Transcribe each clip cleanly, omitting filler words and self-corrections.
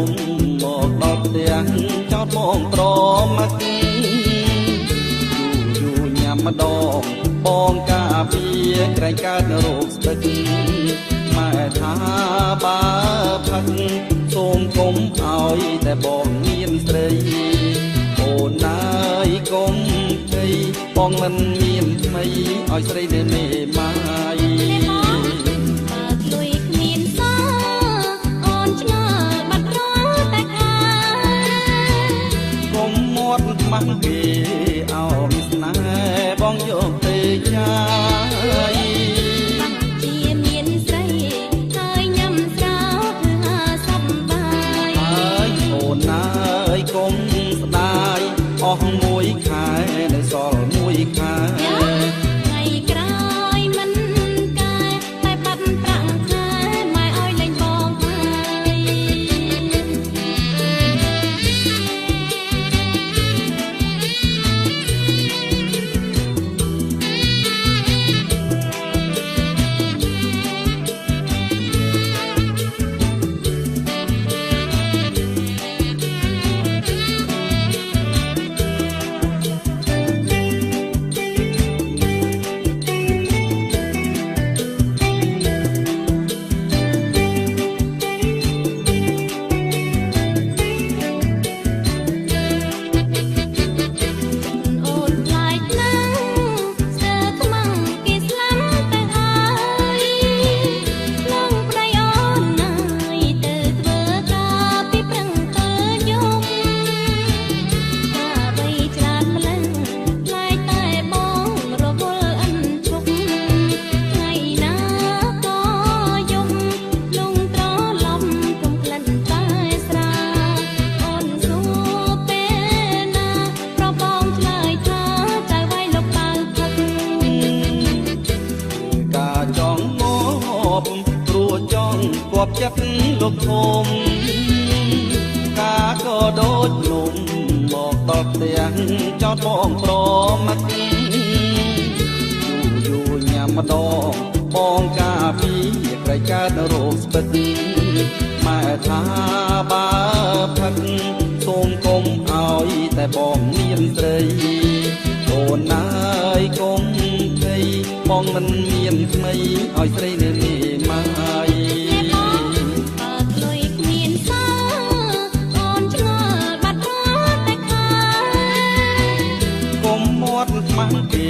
มមកដល់ផ្ទះចោតបងត្រមកយូរញ៉ាំម្ដងបងការពារក្រែងកើតរោគស្ទឹកម៉ែថាបើផឹកសូមកុំឲ្យតែបងមានស្រីអូនណាយកុំភ័យបងមិនមានថ្មីឲ្យស្រីនៅមេម៉ាយកុំមាត់ខ្មាំងគេអោមស្នេហ៍បងយកទៅចាយជាមានស្រីហើយញ៉ាំស្រាវធ្វើសប្បាយហើយអូនណាអើយកុំស្ដាយអស់មួយខែនៅសល់មួយខែថ្ងៃក្រោយមិនកែតែបាត់ប្រាក់ខែម៉ែឲ្យលេងបងហើយគប់ចិត្តលោកធំការក៏ដូចលំមកដល់ផ្ទះចោតបងប្រមកយូរញ៉ាំម្ដងបងការពីក្រែងកើតរោគស្ទឹកម៉ែថាបើផឹកសូមកុំឲ្យតែបងមានស្រីអូនណាអើយកុំភ័យបងមិនមានថ្មីឲ្យស្រីនៅនេះម៉ាយកុំមាត់ខ្មាំងគេ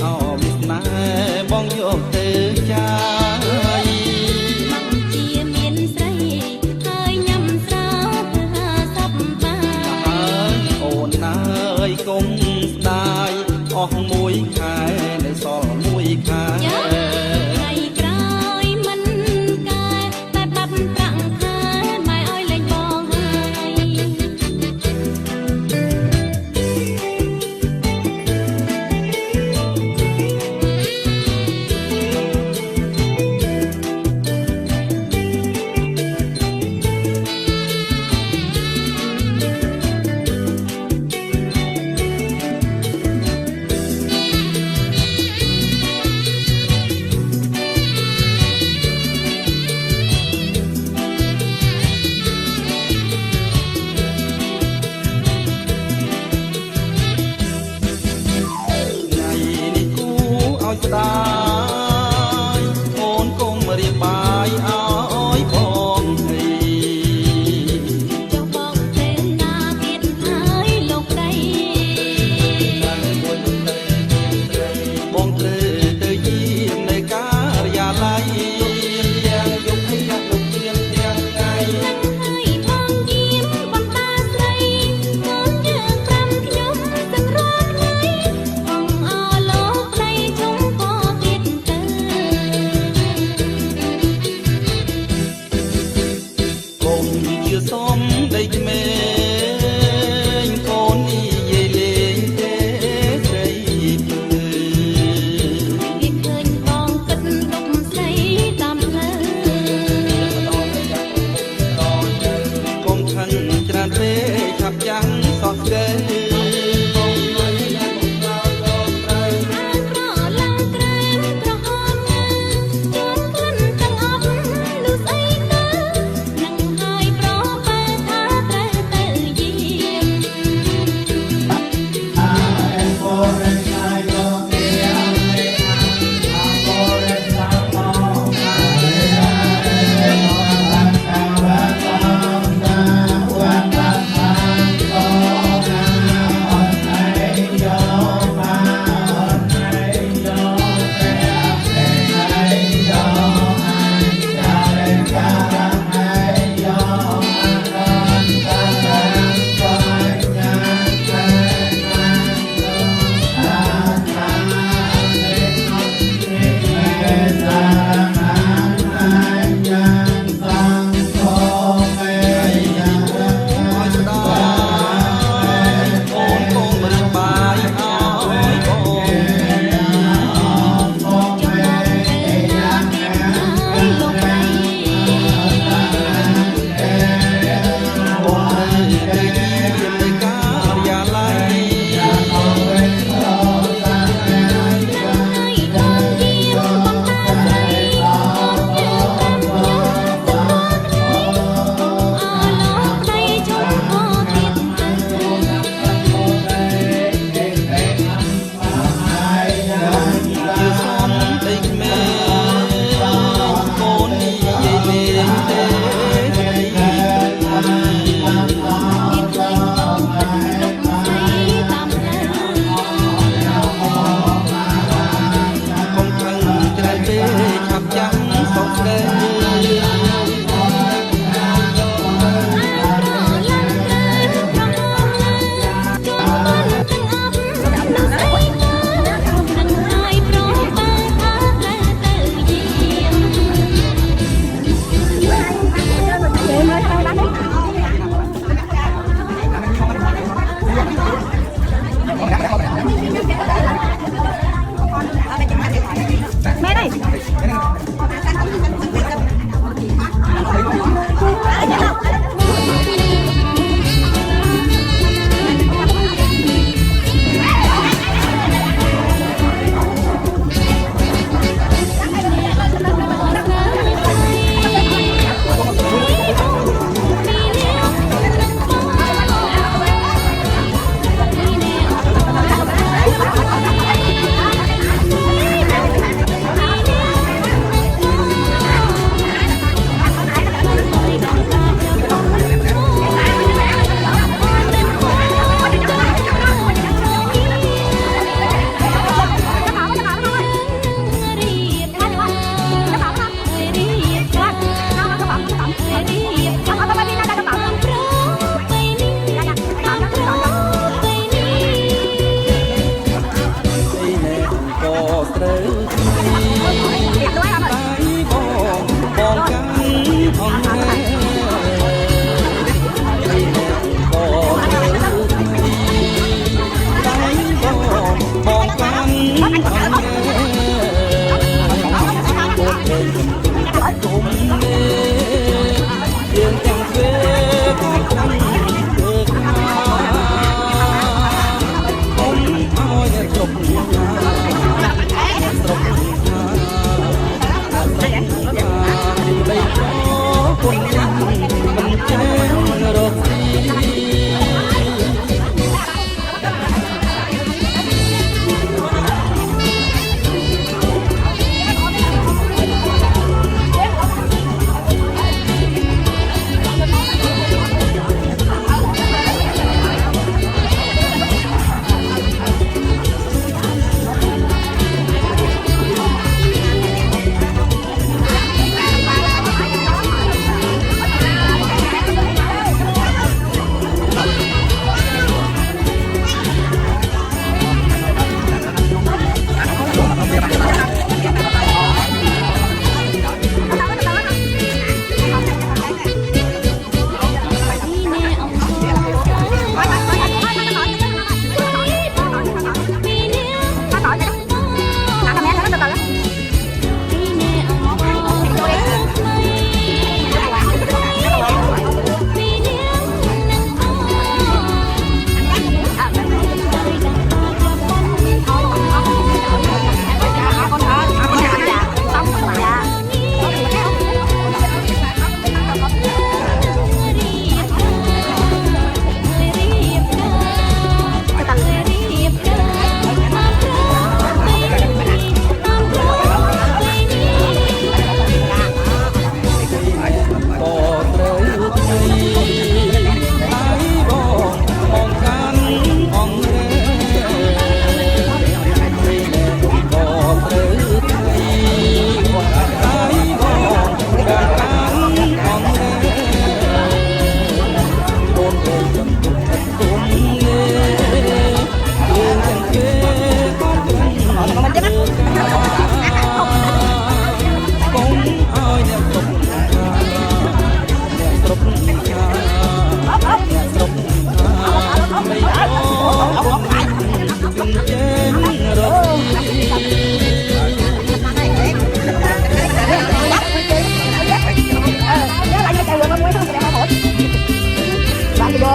អោមស្នេហ៍បងយកទៅចាយជាមានស្រីហើយញ៉ាំស្រាវធ្វើសប្បាយអូនណាអើយកុំស្ដាយអស់មួយខែនៅសល់មួយខែថ្ងៃក្រោយមិនកែតែបាត់ប្រាក់ខែម៉ែឲ្យលេងបងស្ដាយអូនកុំរៀបបាយឲ្យបងអីចុះបងទេណាទៀតហើយលោកដីបងត្រូវទៅយាមនៅការិយាល័យទាំងយប់ហើយយកលោកទៀនទាំងថ្ងៃហើយបងយាមបងតាស្រីកូនយើង5ខ្ញុំទាំងរាល់ថ្ងៃបងអរលោកដីជុំពរ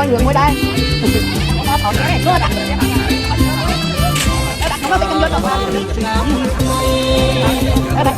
coi đường ngồi đây họ cái luôn ạ đặt nó phải kinh doanh rồi đặt